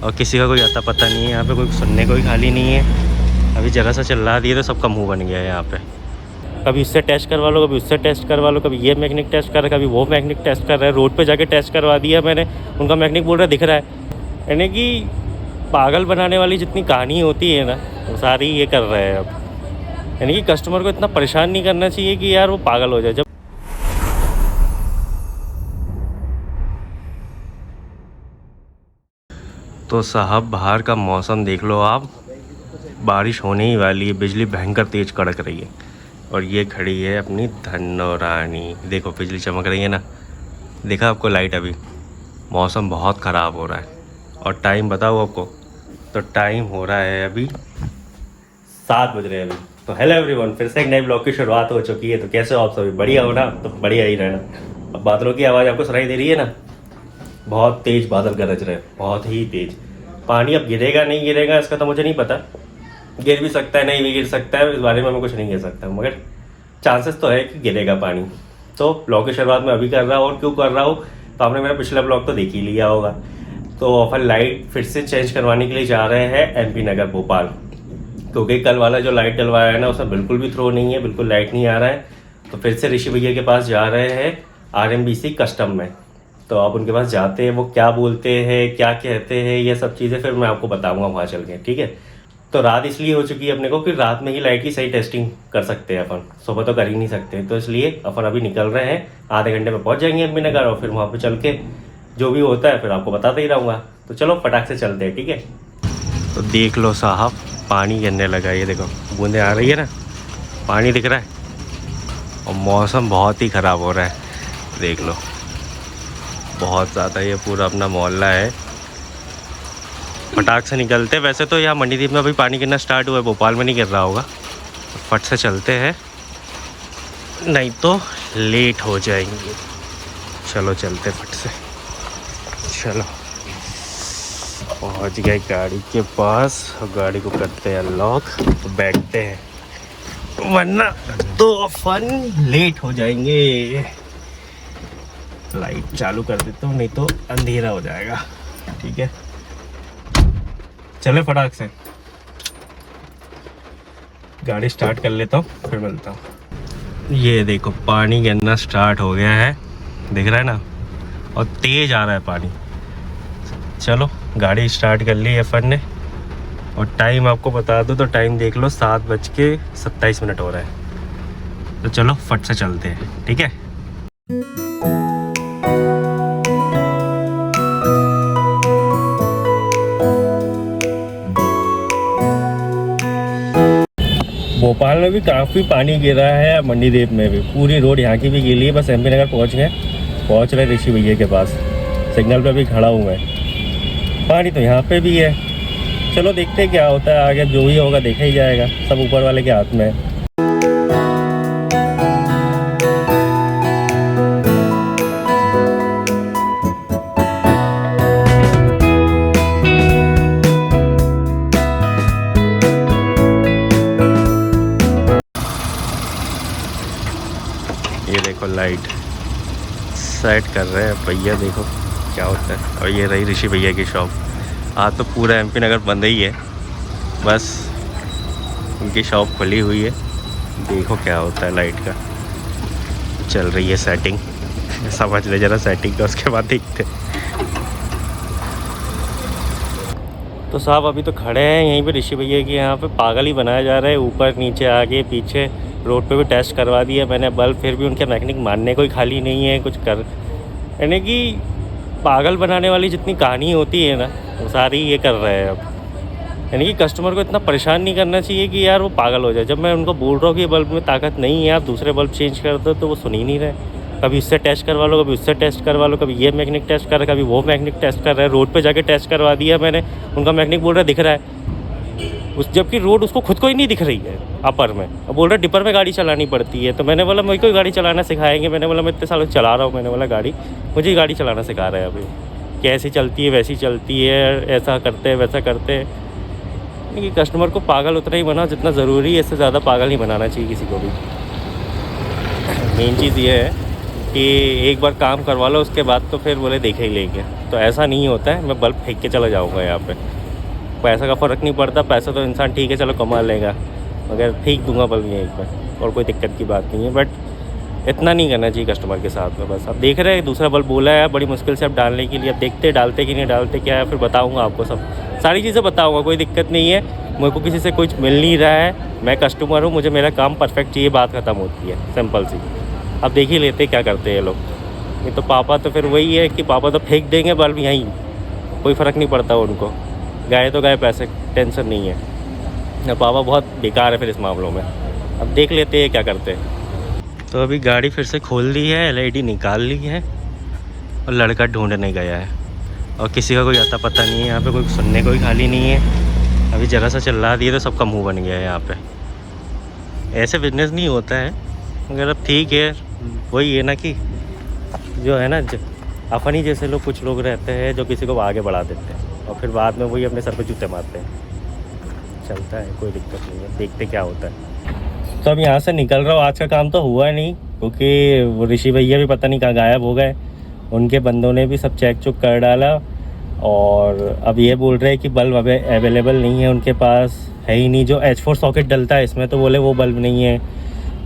और किसी का कोई आता पता नहीं है यहाँ पे, कोई सुनने कोई खाली नहीं है। अभी जगह सा चिल्ला दिए तो सबका मुंह बन गया है यहाँ पे। कभी इससे टेस्ट करवा लो, कभी उससे टेस्ट करवा लो, कभी ये मैकेनिक टेस्ट कर रहा है, कभी वो मैकेनिक टेस्ट कर रहा है। रोड पे जाके टेस्ट करवा दिया मैंने, उनका मैकेनिक बोल रहा है दिख रहा है। यानी कि पागल बनाने वाली जितनी कहानी होती है ना, वो सारी ये कर रहे हैं अब। यानी कि कस्टमर को इतना परेशान नहीं करना चाहिए कि यार वो पागल हो जाए। जब तो साहब बाहर का मौसम देख लो आप, बारिश होने ही वाली है, बिजली भयंकर तेज़ कड़क रही है। और ये खड़ी है अपनी धन्नो रानी, देखो बिजली चमक रही है ना, देखा आपको लाइट। अभी मौसम बहुत ख़राब हो रहा है। और टाइम बताओ आपको, तो टाइम हो रहा है अभी 7 बज रहे हैं अभी। तो हेलो एवरीवन, फिर से एक नए ब्लॉग की शुरुआत हो चुकी है। तो कैसे हो आप सभी, बढ़िया हो ना? तो बढ़िया ही रहना। अब बादलों की आवाज़ आपको सुनाई दे रही है ना, बहुत तेज़ बादल गरज रहे हैं, बहुत ही तेज़। पानी अब गिरेगा नहीं गिरेगा इसका तो मुझे नहीं पता, गिर भी सकता है नहीं भी गिर सकता है, इस बारे में मैं कुछ नहीं कह सकता, मगर चांसेस तो है कि गिरेगा पानी। तो ब्लॉग की शुरुआत में अभी कर रहा हूँ। और क्यों कर रहा हूँ, तो आपने मेरा पिछला ब्लॉग तो देख ही लिया होगा। तो अपन लाइट फिर से चेंज करवाने के लिए जा रहे हैं MP नगर भोपाल, क्योंकि कल वाला जो लाइट डलवाया है ना, उसमें बिल्कुल भी थ्रो नहीं है, बिल्कुल लाइट नहीं आ रहा है। तो फिर से ऋषि भैया के पास जा रहे हैं RMBC कस्टम में। तो आप उनके पास जाते हैं, वो क्या बोलते हैं क्या कहते हैं, ये सब चीज़ें फिर मैं आपको बताऊंगा वहाँ चल के, ठीक है। तो रात इसलिए हो चुकी है अपने को कि रात में ही लाइट की सही टेस्टिंग कर सकते हैं अपन, सुबह तो कर ही नहीं सकते। तो इसलिए अपन अभी निकल रहे हैं, आधे घंटे में पहुँच जाएंगे MP नगर, और फिर वहाँ पर चल के जो भी होता है फिर आपको बताता ही रहूँगा। तो चलो फटाक से चलते हैं, ठीक है। तो देख लो साहब, पानी गिरने लगा है, ये देखो बूंदें आ रही है ना, पानी दिख रहा है। और मौसम बहुत ही ख़राब हो रहा है, देख लो बहुत ज़्यादा। ये पूरा अपना मोहल्ला है, फटाक से निकलते। वैसे तो यहाँ मंडीदीप में अभी पानी गिरना स्टार्ट हुआ है, भोपाल में नहीं गिर रहा होगा। फट से चलते हैं, नहीं तो लेट हो जाएंगे। चलो चलते फट से, चलो। पहुँच गए गाड़ी के पास, गाड़ी को करते हैं अनलॉक, तो बैठते हैं, वरना तो अपन लेट हो जाएंगे। लाइट चालू कर देता हूँ, नहीं तो अंधेरा हो जाएगा, ठीक है। चले फटाक से, गाड़ी स्टार्ट कर लेता हूँ, फिर मिलता हूँ। ये देखो पानी गिरना स्टार्ट हो गया है, दिख रहा है ना, और तेज़ आ रहा है पानी। चलो गाड़ी स्टार्ट कर ली अपन ने, और टाइम आपको बता दूँ तो टाइम देख लो 7:27 हो रहा है। तो चलो फट से चलते हैं, ठीक है। भोपाल में भी काफ़ी पानी गिरा है, मंडीदीप में भी पूरी रोड यहाँ की भी गिरी है। बस MP नगर पहुँच रहे ऋषि भैया के पास, सिग्नल पे भी खड़ा हूँ मैं। पानी तो यहाँ पे भी है, चलो देखते हैं क्या होता है आगे, जो भी होगा देखा ही जाएगा, सब ऊपर वाले के हाथ में है। ये देखो लाइट सेट कर रहे हैं भैया, देखो क्या होता है। और ये रही ऋषि भैया की शॉप। आज तो पूरा MP नगर बंद ही है, बस उनकी शॉप खुली हुई है। देखो क्या होता है, लाइट का चल रही है सेटिंग, समझ ले जरा सेटिंग का, उसके बाद देखते। तो साहब अभी तो खड़े हैं यहीं पे ऋषि भैया की, यहाँ पे पागल ही बनाया जा रहा है, ऊपर नीचे आगे पीछे। रोड पे भी टेस्ट करवा दिया मैंने बल्ब, फिर भी उनके मैकेनिक मानने कोई खाली नहीं है कुछ कर। यानी कि पागल बनाने वाली जितनी कहानी होती है ना, वो सारी ये कर रहे हैं अब। यानी कि कस्टमर को इतना परेशान नहीं करना चाहिए कि यार वो पागल हो जाए। जब मैं उनको बोल रहा हूँ कि बल्ब में ताकत नहीं है, आप दूसरे बल्ब चेंज कर दो, तो वो सुन ही नहीं रहे। कभी इससे टेस्ट करवा लो, कभी उससे टेस्ट करवा लो, कभी ये मैकेनिक टेस्ट कर रहा है, कभी वो मैकेनिक टेस्ट कर रहा है। रोड पे जाके टेस्ट करवा दिया मैंने, उनका मैकेनिक बोल रहा है दिख रहा है, जबकि रोड उसको खुद को ही नहीं दिख रही है अपर में। अब बोल रहा है डिपर में गाड़ी चलानी पड़ती है। तो मैंने बोला मुझे कोई गाड़ी चलाना सिखाएंगे? मैंने बोला मैं इतने सालों से चला रहा हूँ, मैंने बोला गाड़ी, मुझे गाड़ी चलाना सिखा रहा है अभी, कैसी चलती है वैसी चलती है, ऐसा करते हैं वैसा करते हैं। कि कस्टमर को पागल उतना ही बनाओ जितना ज़रूरी है, इससे ज़्यादा पागल नहीं बनाना चाहिए किसी को भी। मेन चीज़ ये है कि एक बार काम करवा लो, उसके बाद तो फिर बोले देखे ही लेंगे। तो ऐसा नहीं होता है मैं बल्ब फेंक के चला जाऊँगा यहाँ पे। पैसा का फ़र्क नहीं पड़ता, पैसा तो इंसान ठीक है चलो कमा लेगा, मगर फेंक दूंगा बल्ब यहीं पर और कोई दिक्कत की बात नहीं है। बट इतना नहीं करना चाहिए कस्टमर के साथ में। बस अब देख रहे हैं दूसरा बल्ब बोला है बड़ी मुश्किल से अब डालने के लिए, अब देखते डालते कि नहीं डालते क्या है, फिर बताऊँगा आपको, सब सारी चीज़ें बताऊँगा, कोई दिक्कत नहीं है। मेरे को किसी से कुछ मिल नहीं रहा है, मैं कस्टमर हूँ, मुझे मेरा काम परफेक्ट चाहिए, बात ख़त्म होती है, सिंपल सी। अब देख ही लेते क्या करते हैं ये लोग। नहीं तो पापा तो फिर वही है कि पापा तो फेंक देंगे बल्ब यहीं, कोई फ़र्क नहीं पड़ता उनको, गए तो गए पैसे, टेंशन नहीं है। पापा बहुत बेकार है फिर इस मामलों में। अब देख लेते हैं क्या करते हैं। तो अभी गाड़ी फिर से खोल दी है, LED निकाल ली है और लड़का ढूंढने गया है और किसी का कोई आता पता नहीं है यहाँ पे, कोई सुनने कोई खाली नहीं है। अभी ज़रा सा चिल्ला दिए तो सबका मुंह बन गया है यहाँ पे। ऐसे बिजनेस नहीं होता है, मगर अब ठीक है, वही है ना कि जो है ना अपन ही जैसे लोग, कुछ लोग रहते हैं जो किसी को आगे बढ़ा देते हैं और फिर बाद में वही अपने सर पे जूते मारते हैं। चलता है, कोई दिक्कत नहीं है, देखते क्या होता है। तो अब यहाँ से निकल रहा हूँ, आज का काम तो हुआ नहीं क्योंकि वो ऋषि भैया भी पता नहीं कहाँ गायब हो गए, उनके बंदों ने भी सब चेक चुक कर डाला और अब ये बोल रहे हैं कि बल्ब अब अवेलेबल नहीं है उनके पास, है ही नहीं। जो H4 सॉकेट डलता है इसमें तो बोले वो बल्ब नहीं है,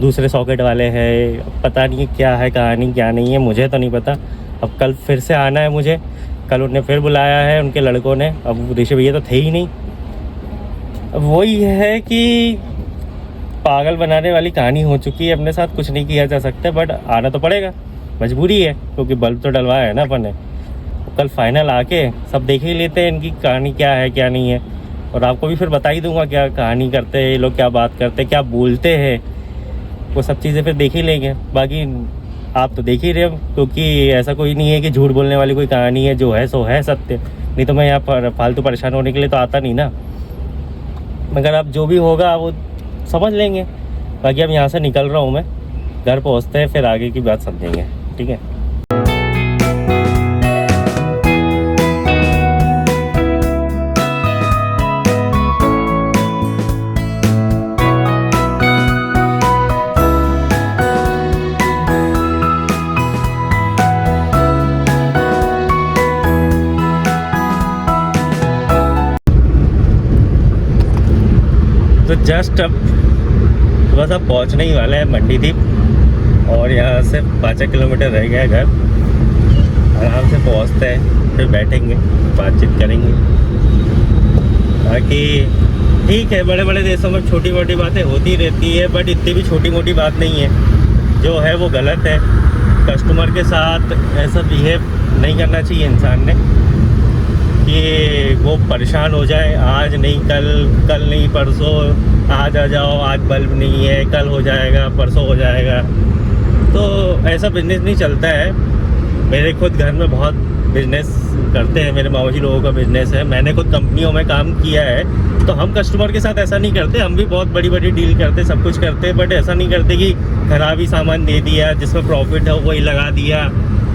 दूसरे सॉकेट वाले हैं। पता नहीं क्या है कहानी क्या नहीं है, मुझे तो नहीं पता। अब कल फिर से आना है मुझे, कल उन्हें फिर बुलाया है उनके लड़कों ने, अब ऋषि भैया तो थे ही नहीं। अब वही है कि पागल बनाने वाली कहानी हो चुकी है अपने साथ, कुछ नहीं किया जा सकता, बट आना तो पड़ेगा, मजबूरी है क्योंकि बल्ब तो डलवाया है ना अपन ने। कल फाइनल आके सब देख ही लेते हैं इनकी कहानी क्या है क्या नहीं है, और आपको भी फिर बता ही दूंगा क्या कहानी करते हैं ये लोग, क्या बात करते हैं, क्या बोलते हैं, वो सब चीज़ें फिर देख ही लेंगे। बाकी आप तो देख ही रहे हो क्योंकि ऐसा कोई नहीं है कि झूठ बोलने वाली कोई कहानी है, जो है सो है सत्य, नहीं तो मैं यहाँ पर फालतू परेशान होने के लिए तो आता नहीं ना। मगर अब जो भी होगा वो समझ लेंगे। बाकी अब यहाँ से निकल रहा हूँ मैं, घर पहुँचते हैं फिर आगे की बात समझेंगे, ठीक है। तो जस्ट अब बस अब पहुँचने ही वाला है मंडी द्वीप और यहाँ से 5 किलोमीटर रह गया है घर। आराम से पहुँचते हैं, फिर बैठेंगे, बातचीत करेंगे। बाकी ठीक है, बड़े बड़े देशों में छोटी मोटी बातें होती रहती है, बट इतनी भी छोटी मोटी बात नहीं है। जो है वो गलत है, कस्टमर के साथ ऐसा बिहेव नहीं करना चाहिए इंसान ने कि वो परेशान हो जाए, आज नहीं कल नहीं परसों, आज आ जाओ, आज बल्ब नहीं है, कल हो जाएगा, परसों हो जाएगा। तो ऐसा बिजनेस नहीं चलता है। मेरे खुद घर में बहुत बिजनेस करते हैं, मेरे मामा जी लोगों का बिजनेस है, मैंने खुद कंपनियों में काम किया है। तो हम कस्टमर के साथ ऐसा नहीं करते, हम भी बहुत बड़ी बड़ी डील करते, सब कुछ करते, बट ऐसा नहीं करते कि खराब ही सामान दे दिया, जिसमें प्रॉफिट है वही लगा दिया,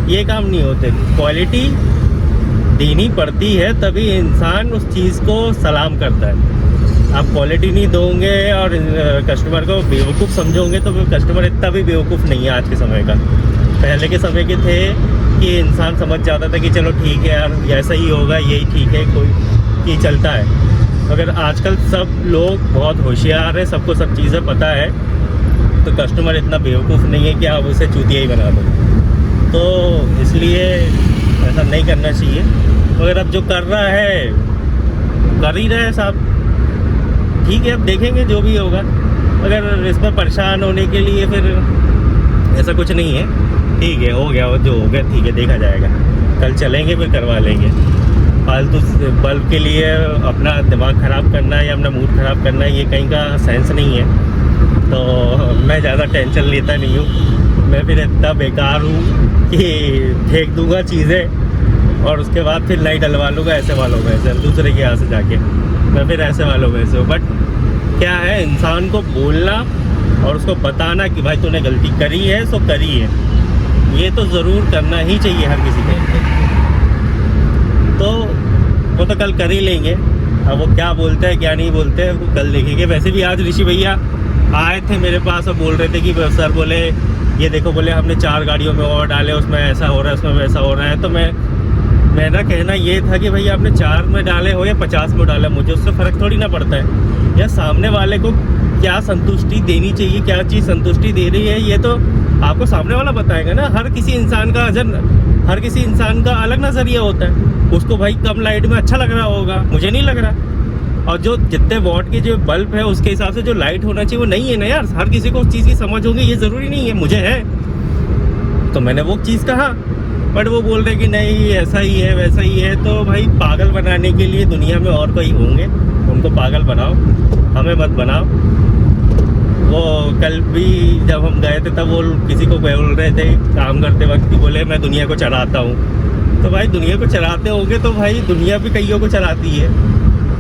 ये काम नहीं होते। क्वालिटी देनी पड़ती है तभी इंसान उस चीज़ को सलाम करता है। आप क्वालिटी नहीं दोगे और कस्टमर को बेवकूफ़ समझोगे तो कस्टमर इतना भी बेवकूफ़ नहीं है आज के समय का। पहले के समय के थे कि इंसान समझ जाता था कि चलो ठीक है यार, ऐसा ही होगा, यही ठीक है, कोई ये चलता है। मगर आजकल सब लोग बहुत होशियार हैं, सबको सब चीज़ें पता है, तो कस्टमर इतना बेवकूफ़ नहीं है कि आप उसे चूतिया ही बना दो। तो इसलिए ऐसा नहीं करना चाहिए। मगर अब जो कर रहा है कर ही रहे साहब, ठीक है, अब देखेंगे जो भी होगा। अगर इसमें परेशान होने के लिए फिर ऐसा कुछ नहीं है, ठीक है, हो गया जो हो गया, ठीक है, देखा जाएगा, कल चलेंगे फिर करवा लेंगे। फालतू बल्ब के लिए अपना दिमाग ख़राब करना है या अपना मूड ख़राब करना है, ये कहीं का सेंस नहीं है। तो मैं ज़्यादा टेंशन लेता नहीं हूँ, मैं फिर इतना बेकार हूँ कि फेंक दूँगा चीज़ें और उसके बाद फिर नहीं डलवा लूँगा ऐसे वालों में से, दूसरे के यहाँ से जाके मैं फिर ऐसे वालों में से हूँ। बट क्या है, इंसान को बोलना और उसको बताना कि भाई तूने गलती करी है सो करी है, ये तो ज़रूर करना ही चाहिए हर किसी को। तो वो तो कल कर ही लेंगे, अब वो क्या बोलते हैं क्या नहीं बोलते हैं वो कल देखेंगे। वैसे भी आज ऋषि भैया आए थे मेरे पास और बोल रहे थे कि सर बोले ये देखो, बोले हमने 4 गाड़ियों में और डाले, उसमें ऐसा हो रहा है, उसमें वैसा हो रहा है। तो मैं मेरा कहना ये था कि भाई आपने 4 में डाले हो या 50 में डाला, मुझे उससे फ़र्क थोड़ी ना पड़ता है। या सामने वाले को क्या संतुष्टि देनी चाहिए, क्या चीज़ संतुष्टि दे रही है, ये तो आपको सामने वाला बताएगा ना। हर किसी इंसान का अलग नज़रिया होता है। उसको भाई कम लाइट में अच्छा लग रहा होगा, मुझे नहीं लग रहा। और जो जितने वॉट के जो बल्ब है उसके हिसाब से जो लाइट होना चाहिए वो नहीं है ना यार। हर किसी को उस चीज़ की समझ होगी, ये ज़रूरी नहीं है, मुझे है। तो मैंने वो चीज़ कहा, बट वो बोल रहे कि नहीं ऐसा ही है वैसा ही है। तो भाई पागल बनाने के लिए दुनिया में और कोई होंगे, उनको पागल बनाओ, हमें मत बनाओ। वो कल भी जब हम गए थे तब वो किसी को बोल रहे थे काम करते वक्त कि बोले मैं दुनिया को चराता हूँ। तो भाई दुनिया को चराते होंगे तो भाई दुनिया भी कईयों को चराती है।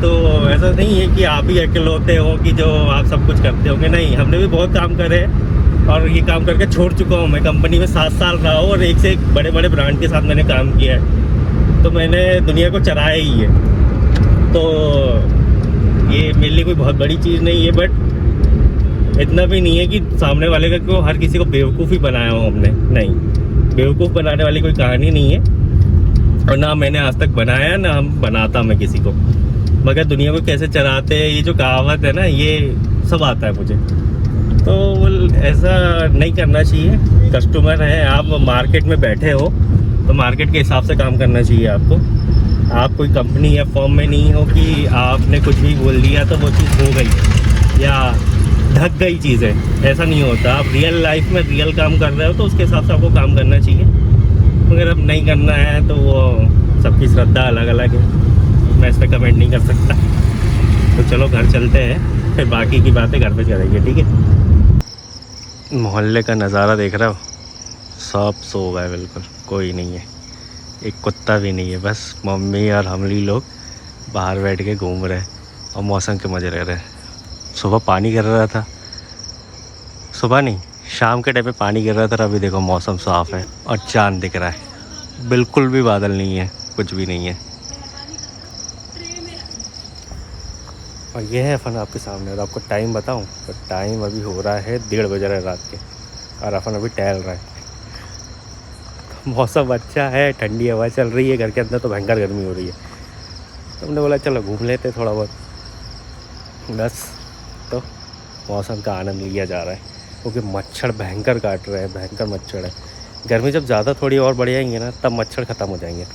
तो ऐसा नहीं है कि आप ही अकेलौते हो कि जो आप सब कुछ करते होंगे, नहीं, हमने भी बहुत काम करे और ये काम करके छोड़ चुका हूँ। मैं कंपनी में 7 साल रहा हूँ और एक से एक बड़े बड़े ब्रांड के साथ मैंने काम किया है। तो मैंने दुनिया को चराया ही है। तो ये मेरे लिए कोई बहुत बड़ी चीज़ नहीं है, बट इतना भी नहीं है कि सामने वाले का को हर किसी को बेवकूफ़ ही बनाया हो हमने। नहीं, बेवकूफ़ बनाने वाली कोई कहानी नहीं है और ना मैंने आज तक बनाया, ना हम बनाता मैं किसी को। मगर दुनिया को कैसे चराते हैं, ये जो कहावत है ना, ये सब आता है मुझे। तो ऐसा नहीं करना चाहिए। कस्टमर है, आप मार्केट में बैठे हो तो मार्केट के हिसाब से काम करना चाहिए आपको। आप कोई कंपनी या फॉर्म में नहीं हो कि आपने कुछ भी बोल दिया तो वो चीज़ हो गई या ढक गई चीज़ें। ऐसा नहीं होता। आप रियल लाइफ में रियल काम कर रहे हो तो उसके हिसाब से आपको काम करना चाहिए। अगर अब नहीं करना है तो वो सबकी श्रद्धा अलग अलग है, मैं इस पर कमेंट नहीं कर सकता। तो चलो घर चलते हैं, फिर बाकी की बातें घर पे करेंगे, ठीक है। मोहल्ले का नज़ारा देख रहे हो, सब सो गए, बिल्कुल कोई नहीं है, एक कुत्ता भी नहीं है। बस मम्मी और हमली लोग बाहर बैठ के घूम रहे हैं और मौसम के मज़े ले रहे हैं। सुबह पानी गिर रहा था, सुबह नहीं शाम के टाइम पे पानी गिर रहा था। अभी देखो मौसम साफ़ है और चाँद दिख रहा है, बिल्कुल भी बादल नहीं है, कुछ भी नहीं है। और ये है अपन आपके सामने। और आपको टाइम बताऊं तो टाइम अभी हो रहा है 1:30 बज रहा है रात के और अपन अभी टहल रहे हैं। मौसम अच्छा है, ठंडी हवा चल रही है, घर के अंदर तो भयंकर गर्मी हो रही है। तो हमने बोला चलो घूम लेते थोड़ा बहुत, बस। तो मौसम का आनंद लिया जा रहा है क्योंकि मच्छर भयंकर काट रहे हैं, भयंकर मच्छर है। गर्मी जब ज़्यादा थोड़ी और बढ़ जाएंगे ना तब मच्छर ख़त्म हो जाएंगे।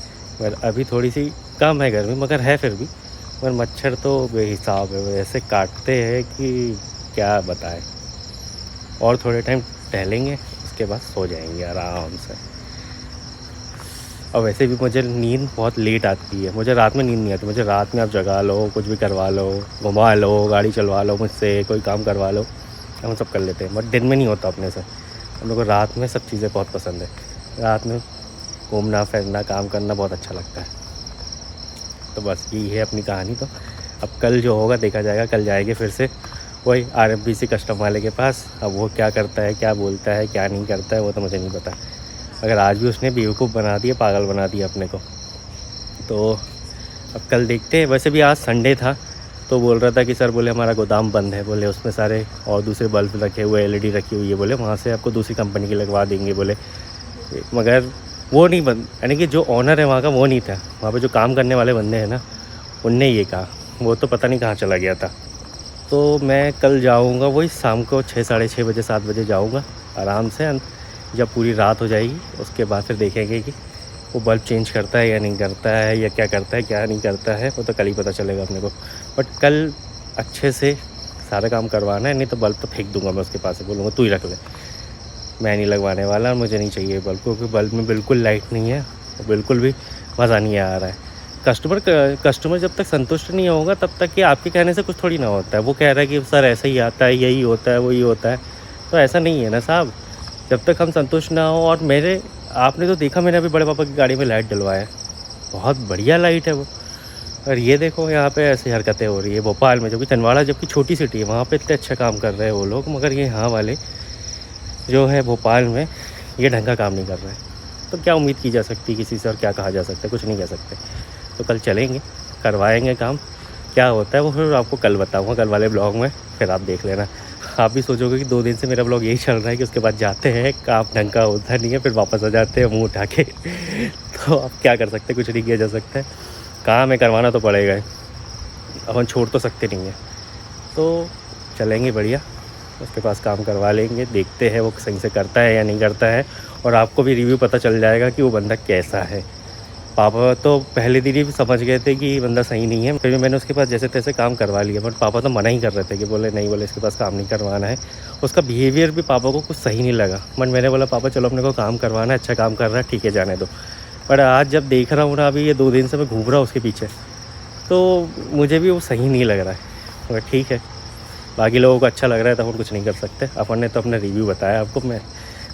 मगर अभी थोड़ी सी कम है गर्मी, मगर है फिर भी। मगर मच्छर तो बेहिसाब है, ऐसे काटते हैं कि क्या बताएं। और थोड़े टाइम टहलेंगे, उसके बाद सो जाएंगे आराम से। और वैसे भी मुझे नींद बहुत लेट आती है, मुझे रात में नींद नहीं आती। मुझे रात में आप जगा लो, कुछ भी करवा लो, घुमा लो, गाड़ी चलवा लो मुझसे, कोई काम करवा लो, हम सब कर लेते हैं। बट दिन में नहीं होता अपने से। हम लोग को रात में सब चीज़ें बहुत पसंद है। रात में घूमना फिरना काम करना बहुत अच्छा लगता है। तो बस यही है अपनी कहानी। तो अब कल जो होगा देखा जाएगा। कल जाएंगे फिर से वही RFBC कस्टम वाले के पास। अब वो क्या करता है, क्या बोलता है, क्या नहीं करता है, वो तो मुझे नहीं पता। अगर आज भी उसने बेवकूफ़ बना दिया, पागल बना दिया अपने को, तो अब कल देखते हैं। वैसे भी आज संडे था तो बोल रहा था कि सर बोले हमारा गोदाम बंद है, बोले उसमें सारे और दूसरे बल्ब रखे हुए, LED रखी हुई है, बोले वहाँ से आपको दूसरी कंपनी की लगवा देंगे बोले। मगर वो नहीं बंद, यानी कि जो ऑनर है वहाँ का वो नहीं था। वहाँ पे जो काम करने वाले बंदे हैं ना, उनने ये कहा। वो तो पता नहीं कहाँ चला गया था। तो मैं कल जाऊँगा वही शाम को 6, साढ़े 6 बजे 7 बजे जाऊँगा आराम से। जब पूरी रात हो जाएगी उसके बाद फिर देखेंगे कि वो बल्ब चेंज करता है या नहीं करता है, या क्या करता है क्या नहीं करता है, वो तो कल ही पता चलेगा अपने को। बट कल अच्छे से सारा काम करवाना है, नहीं तो बल्ब तो फेंक दूंगा मैं उसके पास से, बोलूँगा तू ही रख ले, मैं नहीं लगवाने वाला, मुझे नहीं चाहिए बल्ब, क्योंकि बल्ब में बिल्कुल लाइट नहीं है और बिल्कुल भी मज़ा नहीं आ रहा है। कस्टमर जब तक संतुष्ट नहीं होगा तब तक कि आपके कहने से कुछ थोड़ी ना होता है। वो कह रहा है कि सर ऐसा ही आता है, यही होता है, वही होता है, तो ऐसा नहीं है ना साहब। जब तक हम संतुष्ट ना हो। और आपने तो देखा, मैंने अभी बड़े पापा की गाड़ी में लाइट डलवाया है, बहुत बढ़िया लाइट है वो। और ये देखो यहाँ पे ऐसी हरकतें हो रही है भोपाल में, जबकि चंदवाड़ा जबकि छोटी सिटी है, वहाँ पे इतने अच्छा काम कर रहे हैं वो लोग। मगर ये यहाँ वाले जो है भोपाल में, ये ढंग का काम नहीं कर रहे हैं। तो क्या उम्मीद की जा सकती है किसी से, और क्या कहा जा सकता है, कुछ नहीं कह सकते। तो कल चलेंगे, करवाएंगे काम, क्या होता है वो फिर आपको कल बताऊँगा, कल वाले ब्लॉग में, फिर आप देख लेना। आप भी सोचोगे कि 2 दिन से मेरा ब्लॉग यही चल रहा है कि उसके बाद जाते हैं, काम ढंग का होता नहीं है, फिर वापस आ जाते हैं मुँह उठा के। तो अब क्या कर सकते, कुछ नहीं किया जा सकता है, काम है करवाना तो पड़ेगा ही, अपन छोड़ तो सकते नहीं हैं। तो चलेंगे बढ़िया, उसके पास काम करवा लेंगे, देखते हैं वो सही से करता है या नहीं करता है, और आपको भी रिव्यू पता चल जाएगा कि वो बंदा कैसा है। पापा तो पहले दिन ही समझ गए थे कि बंदा सही नहीं है, फिर भी मैंने उसके पास जैसे तैसे काम करवा लिया, बट पापा तो मना ही कर रहे थे कि बोले नहीं, बोले इसके पास काम नहीं करवाना है। उसका बिहेवियर भी पापा को कुछ सही नहीं लगा, बट मैंने बोला पापा चलो अपने को काम करवाना है, अच्छा काम कर रहा है, ठीक है जाने दो। पर आज जब देख रहा हूँ ना, अभी ये 2 दिन से मैं घूम रहा हूँ उसके पीछे, तो मुझे भी वो सही नहीं लग रहा है। मगर ठीक है, बाकी लोगों को अच्छा लग रहा है तो अपन कुछ नहीं कर सकते। अपन ने तो अपना रिव्यू बताया आपको, मैं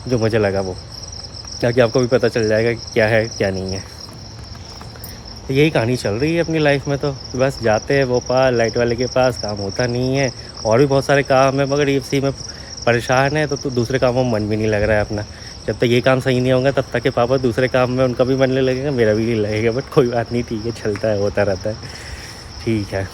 जो मुझे लगा वो, ताकि आपको भी पता चल जाएगा कि क्या है क्या नहीं है। तो यही कहानी चल रही है अपनी लाइफ में, तो बस जाते हैं भोपाल लाइट वाले के पास, काम होता नहीं है, और भी बहुत सारे काम है, मगर इसी में परेशान है तो दूसरे कामों में मन भी नहीं लग रहा है अपना। जब तक ये काम सही नहीं होगा तब तक के पापा दूसरे काम में उनका भी मन नहीं लगेगा, मेरा भी नहीं लगेगा, बट कोई बात नहीं, ठीक है, चलता है, होता रहता है, ठीक है।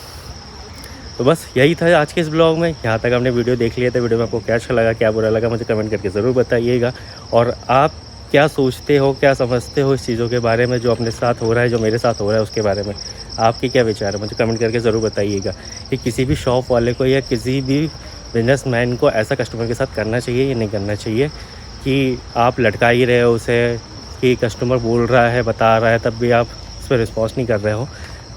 तो बस यही था आज के इस ब्लॉग में। यहाँ तक हमने वीडियो देख लिया था, वीडियो में आपको क्या अच्छा लगा, क्या बुरा लगा, मुझे कमेंट करके ज़रूर बताइएगा। और आप क्या सोचते हो, क्या समझते हो इस चीज़ों के बारे में, जो अपने साथ हो रहा है, जो मेरे साथ हो रहा है, उसके बारे में आपके क्या विचार है, मुझे कमेंट करके ज़रूर बताइएगा। कि किसी भी शॉप वाले को या किसी भी बिजनेसमैन को ऐसा कस्टमर के साथ करना चाहिए या नहीं करना चाहिए, कि आप लटका ही रहे हो उसे, कि कस्टमर बोल रहा है, बता रहा है, तब भी आप उस पर रिस्पॉन्स नहीं कर रहे हो।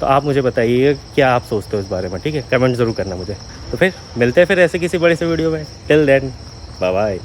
तो आप मुझे बताइए क्या आप सोचते हो इस बारे में, ठीक है, कमेंट ज़रूर करना मुझे। तो फिर मिलते हैं फिर ऐसे किसी बड़े से वीडियो में। Till then bye bye.